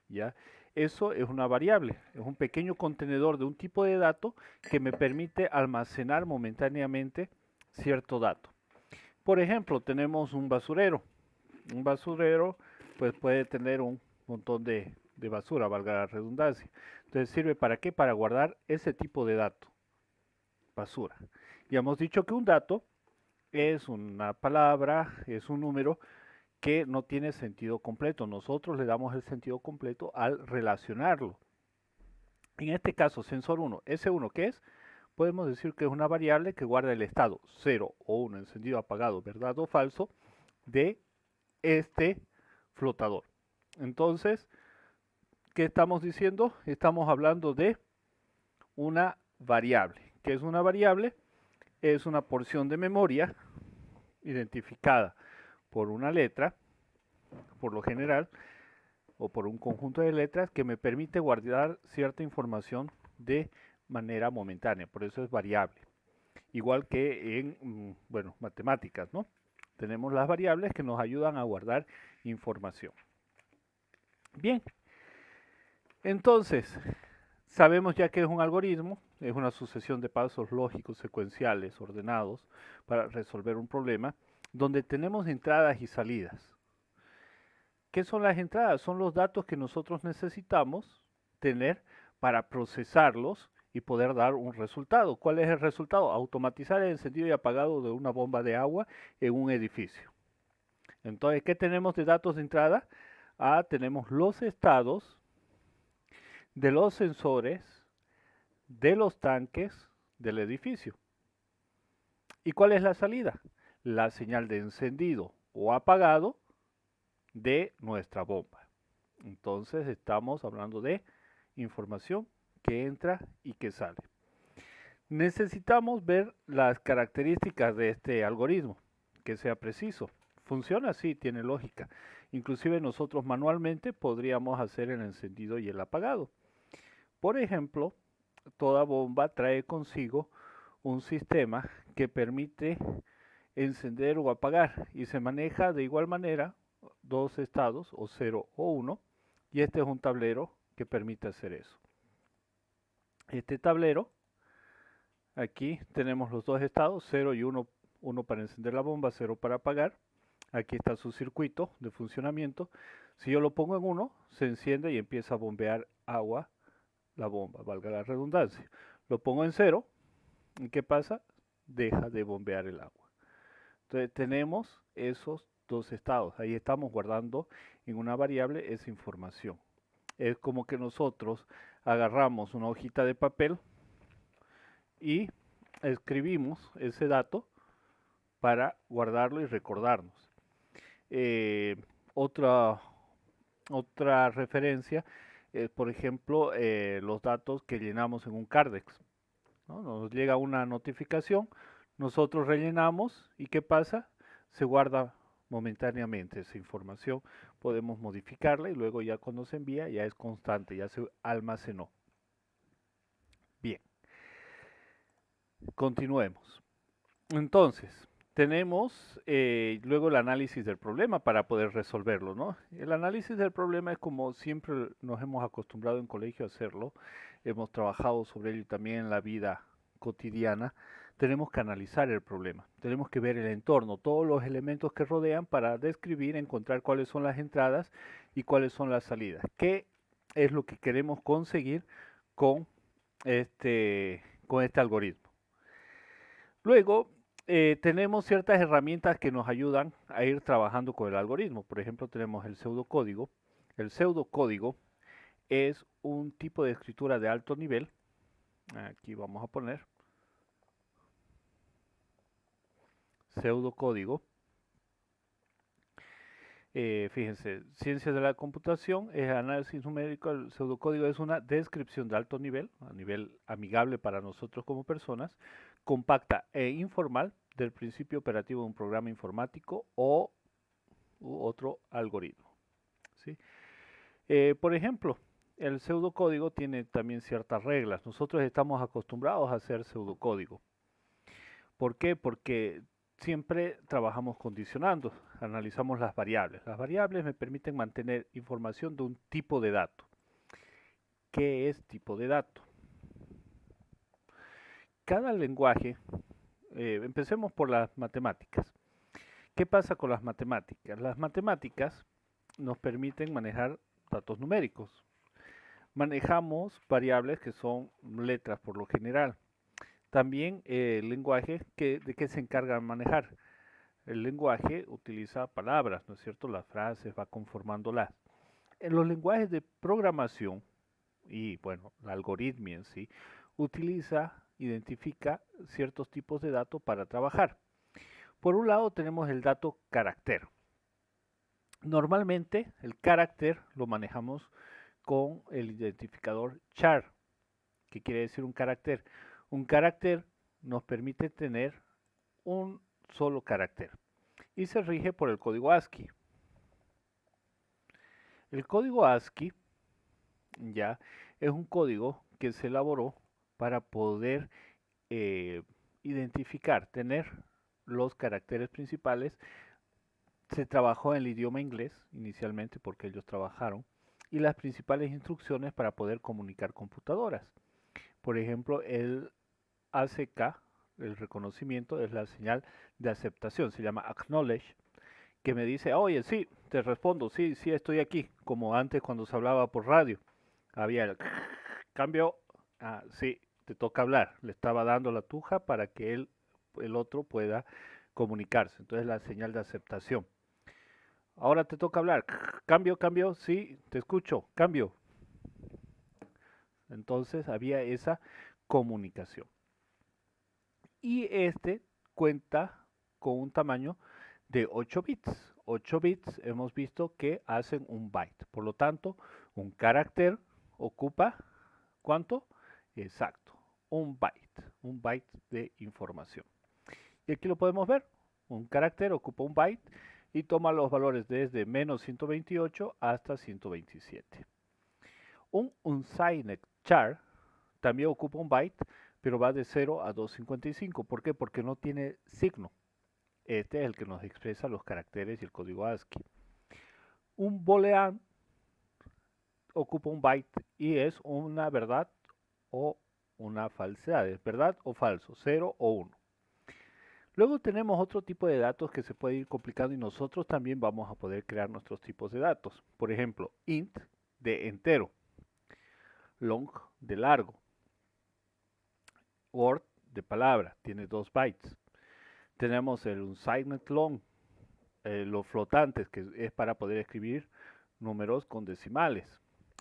¿Ya? Eso es una variable, es un pequeño contenedor de un tipo de dato que me permite almacenar momentáneamente cierto dato. Por ejemplo, tenemos un basurero. Un basurero pues puede tener un montón de basura, valga la redundancia. Entonces sirve para qué? Para guardar ese tipo de dato, basura. Ya hemos dicho que un dato es una palabra, es un número que no tiene sentido completo. Nosotros le damos el sentido completo al relacionarlo. En este caso, sensor 1, S1, ¿qué es? Podemos decir que es una variable que guarda el estado 0 o 1, encendido, apagado, verdad o falso, de este flotador. Entonces, ¿qué estamos diciendo? Estamos hablando de una variable. ¿Qué es una variable? Es una porción de memoria identificada por una letra, por lo general, o por un conjunto de letras que me permite guardar cierta información de manera momentánea. Por eso es variable. Igual que en, bueno, matemáticas, ¿no? Tenemos las variables que nos ayudan a guardar información. Bien, entonces, sabemos ya que es un algoritmo, es una sucesión de pasos lógicos, secuenciales, ordenados, para resolver un problema, donde tenemos entradas y salidas. ¿Qué son las entradas? Son los datos que nosotros necesitamos tener para procesarlos y poder dar un resultado. ¿Cuál es el resultado? Automatizar el encendido y apagado de una bomba de agua en un edificio. Entonces, ¿qué tenemos de datos de entrada? Tenemos los estados de los sensores, de los tanques del edificio. ¿Y cuál es la salida? La señal de encendido o apagado de nuestra bomba. Entonces estamos hablando de información que entra y que sale. Necesitamos ver las características de este algoritmo, que sea preciso. Funciona así, tiene lógica. Inclusive nosotros manualmente podríamos hacer el encendido y el apagado. Por ejemplo, toda bomba trae consigo un sistema que permite encender o apagar y se maneja de igual manera dos estados, o 0 o 1, y este es un tablero que permite hacer eso. Este tablero, aquí tenemos los dos estados, 0 y 1, 1 para encender la bomba, 0 para apagar. Aquí está su circuito de funcionamiento. Si yo lo pongo en 1, se enciende y empieza a bombear agua la bomba, valga la redundancia. Lo pongo en 0, ¿y qué pasa? Deja de bombear el agua. Entonces tenemos esos dos estados. Ahí estamos guardando en una variable esa información. Es como que nosotros agarramos una hojita de papel y escribimos ese dato para guardarlo y recordarnos. Eh, otra, otra referencia es, por ejemplo, los datos que llenamos en un Cardex, ¿no? Nos llega una notificación, nosotros rellenamos y ¿qué pasa? Se guarda momentáneamente esa información, podemos modificarla y luego ya cuando se envía ya es constante, ya se almacenó. Bien, continuemos. Entonces, tenemos luego el análisis del problema para poder resolverlo, ¿no? El análisis del problema es como siempre nos hemos acostumbrado en colegio a hacerlo, hemos trabajado sobre ello también en la vida cotidiana. Tenemos que analizar el problema, tenemos que ver el entorno, todos los elementos que rodean para describir, encontrar cuáles son las entradas y cuáles son las salidas. ¿Qué es lo que queremos conseguir con con este algoritmo? Luego, tenemos ciertas herramientas que nos ayudan a ir trabajando con el algoritmo. Por ejemplo, tenemos el pseudocódigo. El pseudocódigo es un tipo de escritura de alto nivel. Aquí vamos a poner pseudocódigo. Fíjense, ciencias de la computación es análisis numérico, el pseudocódigo es una descripción de alto nivel, a nivel amigable para nosotros como personas, compacta e informal del principio operativo de un programa informático o u otro algoritmo. ¿Sí? Por ejemplo, el pseudocódigo tiene también ciertas reglas. Nosotros estamos acostumbrados a hacer pseudocódigo. ¿Por qué? Porque siempre trabajamos condicionando, analizamos las variables. Las variables me permiten mantener información de un tipo de dato. ¿Qué es tipo de dato? Cada lenguaje, empecemos por las matemáticas. ¿Qué pasa con las matemáticas? Las matemáticas nos permiten manejar datos numéricos. Manejamos variables que son letras por lo general. También el lenguaje, ¿de qué se encarga de manejar? El lenguaje utiliza palabras, ¿no es cierto? Las frases va conformándolas. En los lenguajes de programación, y bueno, la algoritmia en sí, identifica ciertos tipos de datos para trabajar. Por un lado tenemos el dato carácter. Normalmente el carácter lo manejamos con el identificador char, que quiere decir un carácter. Un carácter nos permite tener un solo carácter y se rige por el código ASCII. El código ASCII ya es un código que se elaboró para poder eh, identificar, tener los caracteres principales. Se trabajó en el idioma inglés inicialmente porque ellos trabajaron y las principales instrucciones para poder comunicar computadoras. Por ejemplo, el ACK, el reconocimiento, es la señal de aceptación, se llama acknowledge, que me dice, oye, sí, te respondo, sí, sí, estoy aquí, como antes cuando se hablaba por radio. Había el cambio, sí, te toca hablar. Le estaba dando la tuja para que el otro pueda comunicarse. Entonces la señal de aceptación. Ahora te toca hablar. Cambio, cambio, sí, te escucho, cambio. Entonces había esa comunicación. Y este cuenta con un tamaño de 8 bits. 8 bits hemos visto que hacen un byte. Por lo tanto, un carácter ocupa ¿cuánto? Exacto, un byte de información. Y aquí lo podemos ver. Un carácter ocupa un byte y toma los valores desde menos 128 hasta 127. Un unsigned char también ocupa un byte, pero va de 0 a 255. ¿Por qué? Porque no tiene signo. Este es el que nos expresa los caracteres y el código ASCII. Un boolean ocupa un byte y es una verdad o una falsedad, es verdad o falso, 0 o 1. Luego tenemos otro tipo de datos que se puede ir complicando y nosotros también vamos a poder crear nuestros tipos de datos. Por ejemplo, int de entero, long de largo, word de palabra, tiene 2 bytes. Tenemos el unsigned long, los flotantes, que es para poder escribir números con decimales.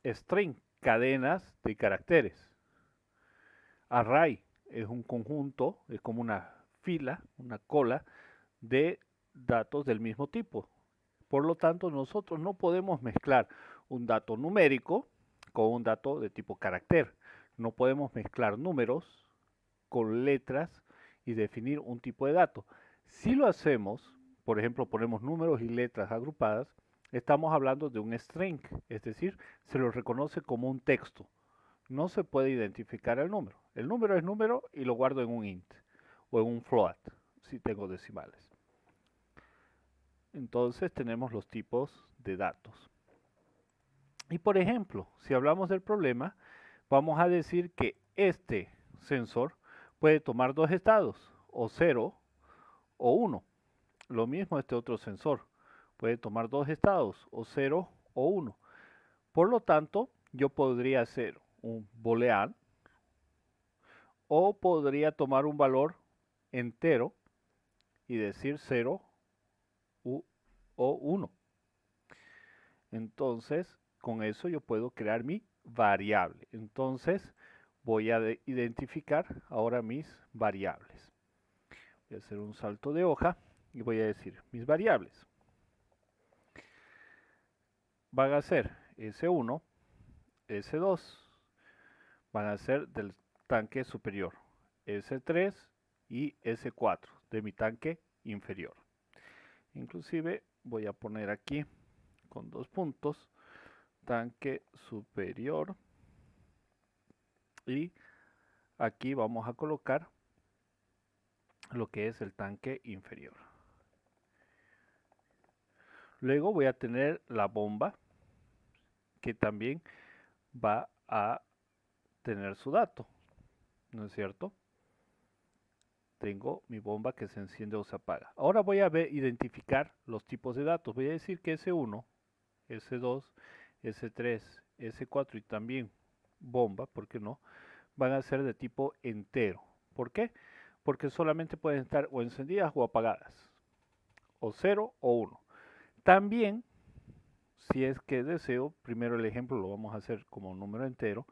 String, cadenas de caracteres. Array es un conjunto, es como una fila, una cola de datos del mismo tipo. Por lo tanto, nosotros no podemos mezclar un dato numérico con un dato de tipo carácter. No podemos mezclar números con letras y definir un tipo de dato. Si lo hacemos, por ejemplo, ponemos números y letras agrupadas, estamos hablando de un string, es decir, se lo reconoce como un texto. No se puede identificar el número. El número es número y lo guardo en un int o en un float si tengo decimales. Entonces tenemos los tipos de datos. Y por ejemplo, si hablamos del problema, vamos a decir que este sensor puede tomar dos estados, o 0 o 1. Lo mismo este otro sensor puede tomar dos estados, o 0 o 1. Por lo tanto, yo podría hacer un boolean o podría tomar un valor entero y decir 0 o 1. Entonces, con eso yo puedo crear mi variable. Entonces, voy a identificar ahora mis variables. Voy a hacer un salto de hoja y voy a decir mis variables. van a ser S1, S2, van a ser del tanque superior, S3 y S4 de mi tanque inferior. Inclusive voy a poner aquí con 2 puntos, tanque superior, y aquí vamos a colocar lo que es el tanque inferior. Luego voy a tener la bomba, que también va a tener su dato, ¿no es cierto? Tengo mi bomba que se enciende o se apaga. Ahora voy a identificar los tipos de datos. Voy a decir que S1, S2, S3, S4 y también bomba, ¿por qué no? Van a ser de tipo entero. ¿Por qué? Porque solamente pueden estar o encendidas o apagadas, o 0 o 1. También, si es que deseo, primero el ejemplo lo vamos a hacer como un número entero,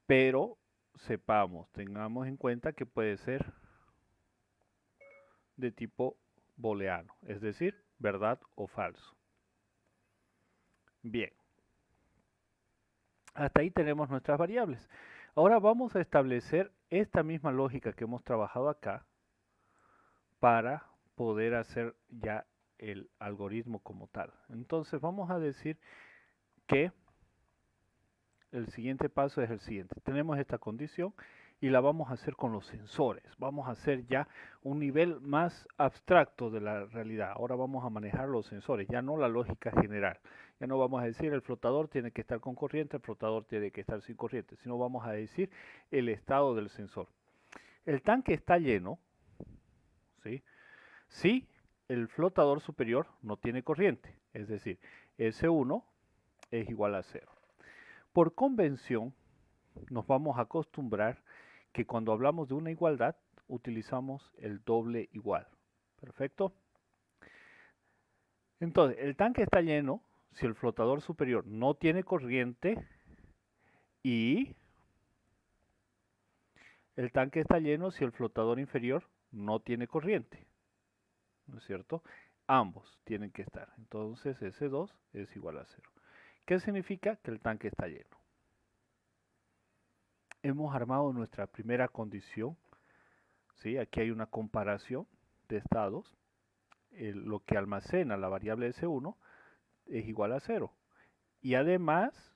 pero sepamos, tengamos en cuenta que puede ser de tipo booleano, es decir, verdad o falso. Bien, hasta ahí tenemos nuestras variables. Ahora vamos a establecer esta misma lógica que hemos trabajado acá para poder hacer ya el algoritmo como tal. Entonces vamos a decir que el siguiente paso es el siguiente. Tenemos esta condición y la vamos a hacer con los sensores. Vamos a hacer ya un nivel más abstracto de la realidad. Ahora vamos a manejar los sensores, ya no la lógica general. Ya no vamos a decir el flotador tiene que estar con corriente, el flotador tiene que estar sin corriente, sino vamos a decir el estado del sensor. El tanque está lleno, ¿sí? Si el flotador superior no tiene corriente, es decir, S1 es igual a 0. Por convención, nos vamos a acostumbrar que cuando hablamos de una igualdad, utilizamos el doble igual. ¿Perfecto? Entonces, el tanque está lleno si el flotador superior no tiene corriente y el tanque está lleno si el flotador inferior no tiene corriente. ¿No es cierto? Ambos tienen que estar. Entonces, S2 es igual a 0. ¿Qué significa? Que el tanque está lleno. Hemos armado nuestra primera condición, ¿sí? Aquí hay una comparación de estados. Lo que almacena la variable S1 es igual a 0. Y además,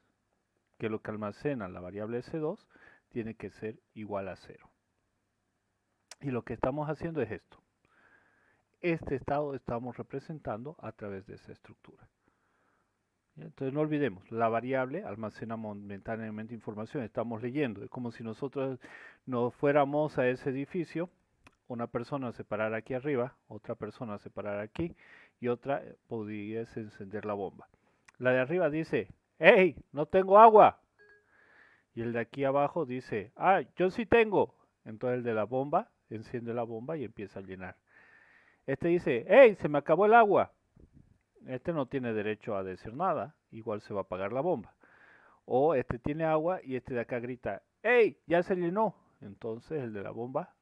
que lo que almacena la variable S2 tiene que ser igual a 0. Y lo que estamos haciendo es esto. Este estado estamos representando a través de esa estructura. Entonces no olvidemos, la variable almacena momentáneamente información, estamos leyendo, es como si nosotros nos fuéramos a ese edificio, una persona se parara aquí arriba, otra persona se parara aquí y otra pudiese encender la bomba. La de arriba dice, ¡hey! No tengo agua. Y el de aquí abajo dice, ¡ah! Yo sí tengo. Entonces el de la bomba enciende la bomba y empieza a llenar. Este dice, ¡hey! Se me acabó el agua. Este no tiene derecho a decir nada, igual se va a apagar la bomba. O este tiene agua y este de acá grita, ¡hey! Ya se llenó. Entonces el de la bomba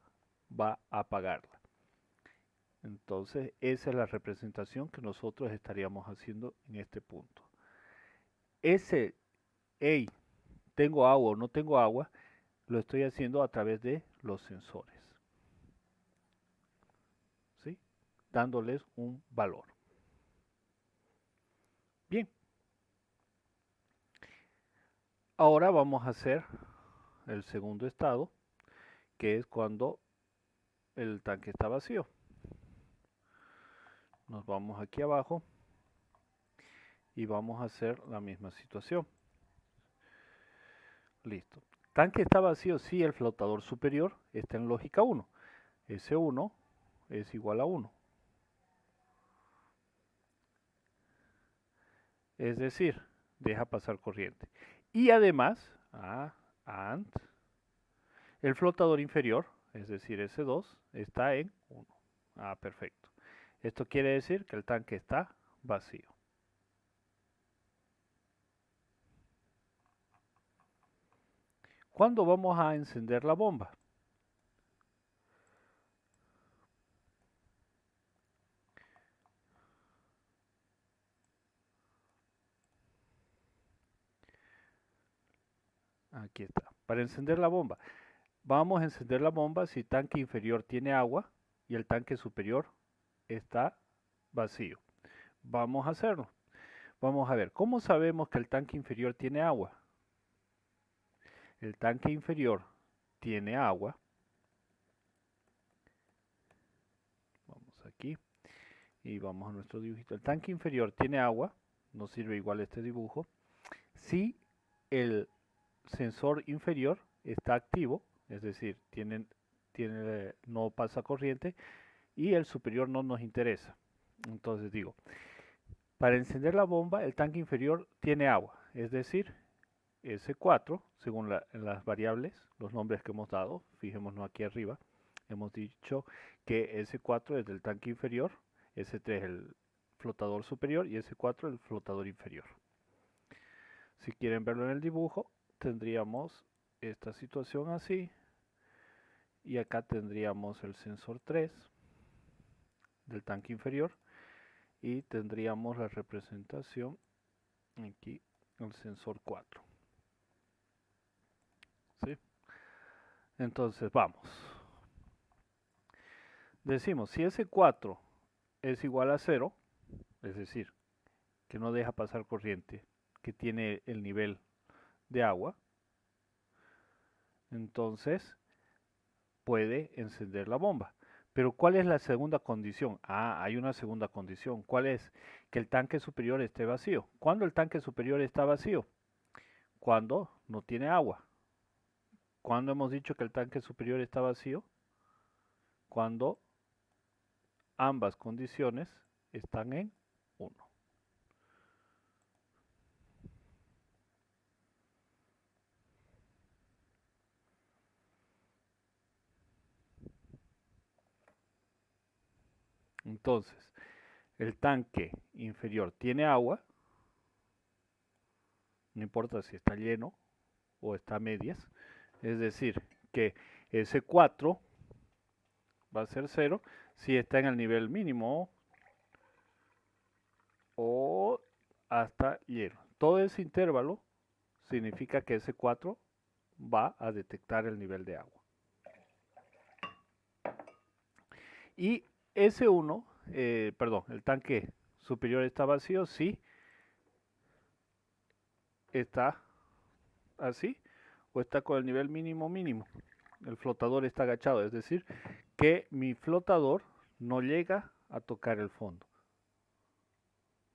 va a apagarla. Entonces esa es la representación que nosotros estaríamos haciendo en este punto. Ese, hey, tengo agua o no tengo agua, lo estoy haciendo a través de los sensores, ¿sí? Dándoles un valor. Bien, ahora vamos a hacer el segundo estado, que es cuando el tanque está vacío. Nos vamos aquí abajo y vamos a hacer la misma situación. Listo. Tanque está vacío si el flotador superior está en lógica 1. S1 es igual a 1. Es decir, deja pasar corriente. Y además, and, el flotador inferior, es decir, S2, está en 1. Perfecto. Esto quiere decir que el tanque está vacío. ¿Cuándo vamos a encender la bomba? Aquí está. Para encender la bomba. Vamos a encender la bomba si el tanque inferior tiene agua y el tanque superior está vacío. Vamos a hacerlo. Vamos a ver, ¿cómo sabemos que el tanque inferior tiene agua? El tanque inferior tiene agua. Vamos aquí y vamos a nuestro dibujito. El tanque inferior tiene agua, nos sirve igual este dibujo, si el sensor inferior está activo, es decir, no pasa corriente, y el superior no nos interesa. Entonces digo, para encender la bomba, el tanque inferior tiene agua, es decir, S4, según las variables, los nombres que hemos dado, fijémonos aquí arriba, hemos dicho que S4 es del tanque inferior, S3 el flotador superior y S4 el flotador inferior. Si quieren verlo en el dibujo, tendríamos esta situación así, y acá tendríamos el sensor 3 del tanque inferior, y tendríamos la representación aquí, el sensor 4. ¿Sí? Entonces vamos. Decimos, si S4 es igual a 0, es decir, que no deja pasar corriente, que tiene el nivel de agua, entonces puede encender la bomba. Pero ¿cuál es la segunda condición? Ah, hay una segunda condición. ¿Cuál es? Que el tanque superior esté vacío. ¿Cuándo el tanque superior está vacío? Cuando no tiene agua. ¿Cuándo hemos dicho que el tanque superior está vacío? Cuando ambas condiciones están en 1. Entonces, el tanque inferior tiene agua, no importa si está lleno o está a medias, es decir, que S4 va a ser 0 si está en el nivel mínimo o hasta lleno. Todo ese intervalo significa que S4 va a detectar el nivel de agua. Y S1, el tanque superior está vacío si está así o está con el nivel mínimo mínimo. El flotador está agachado, es decir, que mi flotador no llega a tocar el fondo,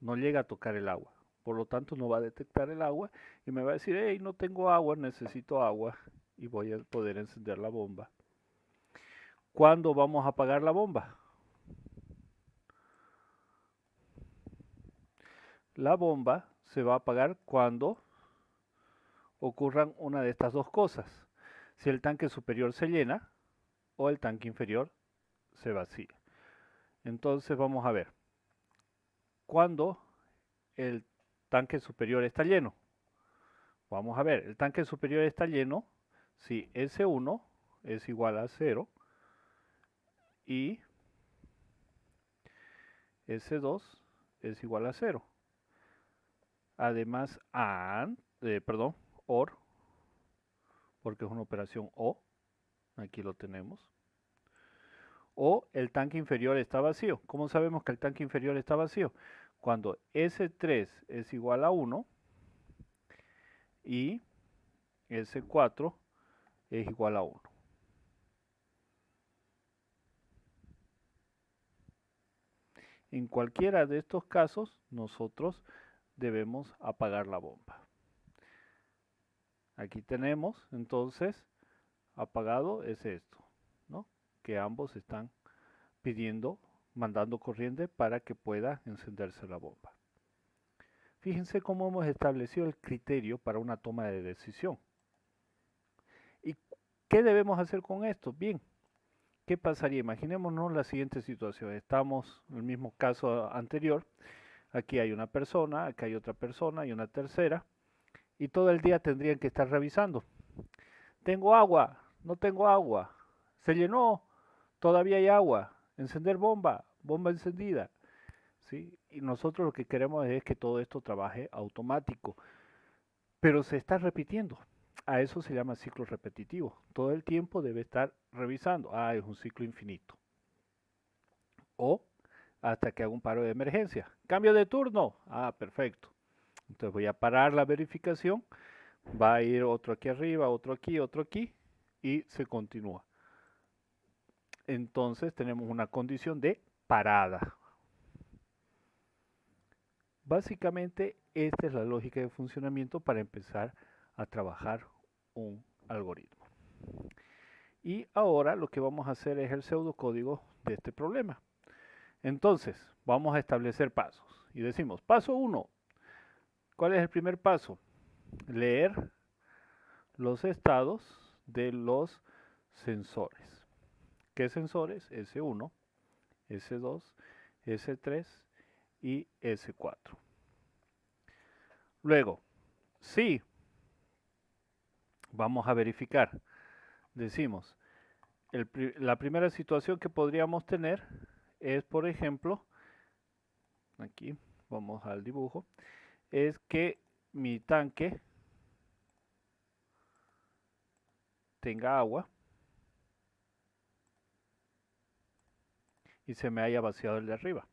no llega a tocar el agua. Por lo tanto, no va a detectar el agua y me va a decir, hey, no tengo agua, necesito agua y voy a poder encender la bomba. ¿Cuándo vamos a apagar la bomba? La bomba se va a apagar cuando ocurran una de estas dos cosas. Si el tanque superior se llena o el tanque inferior se vacía. Entonces vamos a ver. ¿Cuándo el tanque superior está lleno? Vamos a ver, el tanque superior está lleno si S1 es igual a 0 y S2 es igual a 0. Además, OR, porque es una operación O, aquí lo tenemos. O el tanque inferior está vacío. ¿Cómo sabemos que el tanque inferior está vacío? Cuando S3 es igual a 1 y S4 es igual a 1. En cualquiera de estos casos, nosotros debemos apagar la bomba. Aquí tenemos, entonces, apagado es esto, ¿no? Que ambos están mandando corriente para que pueda encenderse la bomba. Fíjense cómo hemos establecido el criterio para una toma de decisión. ¿Y qué debemos hacer con esto? Bien, ¿qué pasaría? Imaginémonos la siguiente situación. Estamos en el mismo caso anterior. Aquí hay una persona, acá hay otra persona y una tercera. Y todo el día tendrían que estar revisando. Tengo agua, no tengo agua. Se llenó, todavía hay agua. Encender bomba, bomba encendida. ¿Sí? Y nosotros lo que queremos es que todo esto trabaje automático. Pero se está repitiendo. A eso se llama ciclo repetitivo. Todo el tiempo debe estar revisando. Ah, es un ciclo infinito. O hasta que haga un paro de emergencia. Cambio de turno. Ah, perfecto. Entonces voy a parar la verificación. Va a ir otro aquí arriba, otro aquí y se continúa. Entonces tenemos una condición de parada. Básicamente esta es la lógica de funcionamiento para empezar a trabajar un algoritmo. Y ahora lo que vamos a hacer es el pseudocódigo de este problema. Entonces vamos a establecer pasos y decimos paso 1. ¿Cuál es el primer paso? Leer los estados de los sensores. ¿Qué sensores? S1, S2, S3 y S4. Luego, sí, vamos a verificar. Decimos, la primera situación que podríamos tener es, por ejemplo, aquí vamos al dibujo, es que mi tanque tenga agua y se me haya vaciado el de arriba.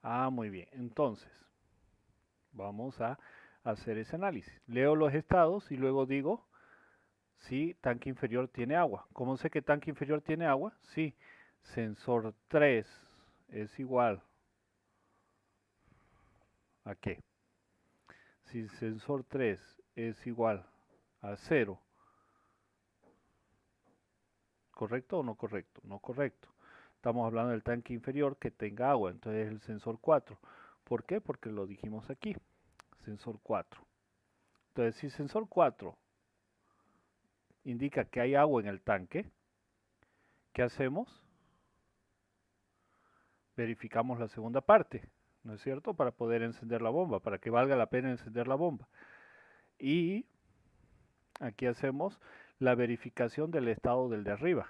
Ah, muy bien. Entonces, vamos a hacer ese análisis. Leo los estados y luego digo si tanque inferior tiene agua. ¿Cómo sé que tanque inferior tiene agua? Sí, sensor 3 es igual a qué. Si sensor 3 es igual a 0, ¿correcto o no correcto? No correcto. Estamos hablando del tanque inferior que tenga agua, entonces es el sensor 4. ¿Por qué? Porque lo dijimos aquí, sensor 4. Entonces, si sensor 4 indica que hay agua en el tanque, ¿qué hacemos? Verificamos la segunda parte, ¿no es cierto? Para poder encender la bomba, para que valga la pena encender la bomba. Y aquí hacemos la verificación del estado del de arriba,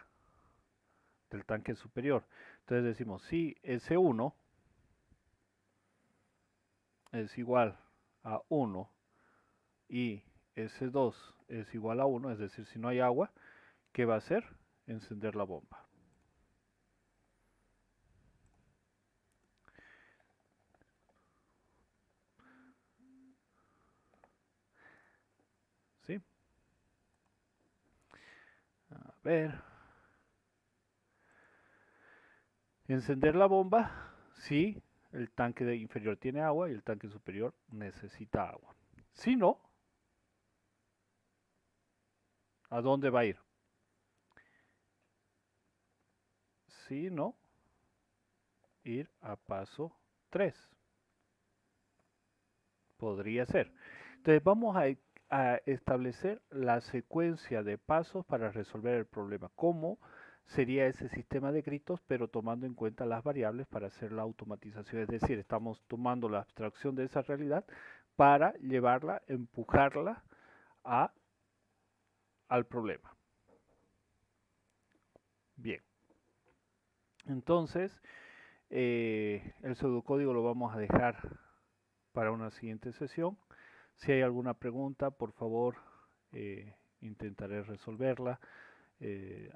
del tanque superior. Entonces decimos, si S1 es igual a 1 y S2 es igual a 1, es decir, si no hay agua, ¿qué va a hacer? Encender la bomba. ¿Sí? A ver. Encender la bomba si el tanque inferior tiene agua y el tanque superior necesita agua. Si no, ¿a dónde va a ir? Si no, ir a paso 3. Podría ser. Entonces vamos a establecer la secuencia de pasos para resolver el problema. ¿Cómo sería ese sistema de gritos, pero tomando en cuenta las variables para hacer la automatización? Es decir, estamos tomando la abstracción de esa realidad para llevarla, empujarla al problema. Bien, entonces el pseudocódigo lo vamos a dejar para una siguiente sesión. Si hay alguna pregunta, por favor, intentaré resolverla.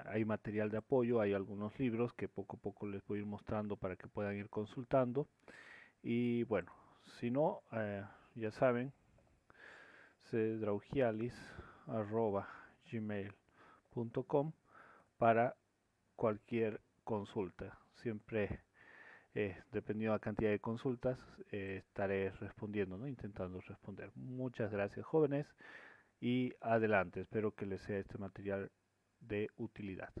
Hay material de apoyo, hay algunos libros que poco a poco les voy a ir mostrando para que puedan ir consultando. Y bueno, si no, ya saben, cedraugialis@gmail.com para cualquier consulta. Siempre, dependiendo de la cantidad de consultas, estaré respondiendo, ¿no? Intentando responder. Muchas gracias, jóvenes, y adelante. Espero que les sea este material de utilidad.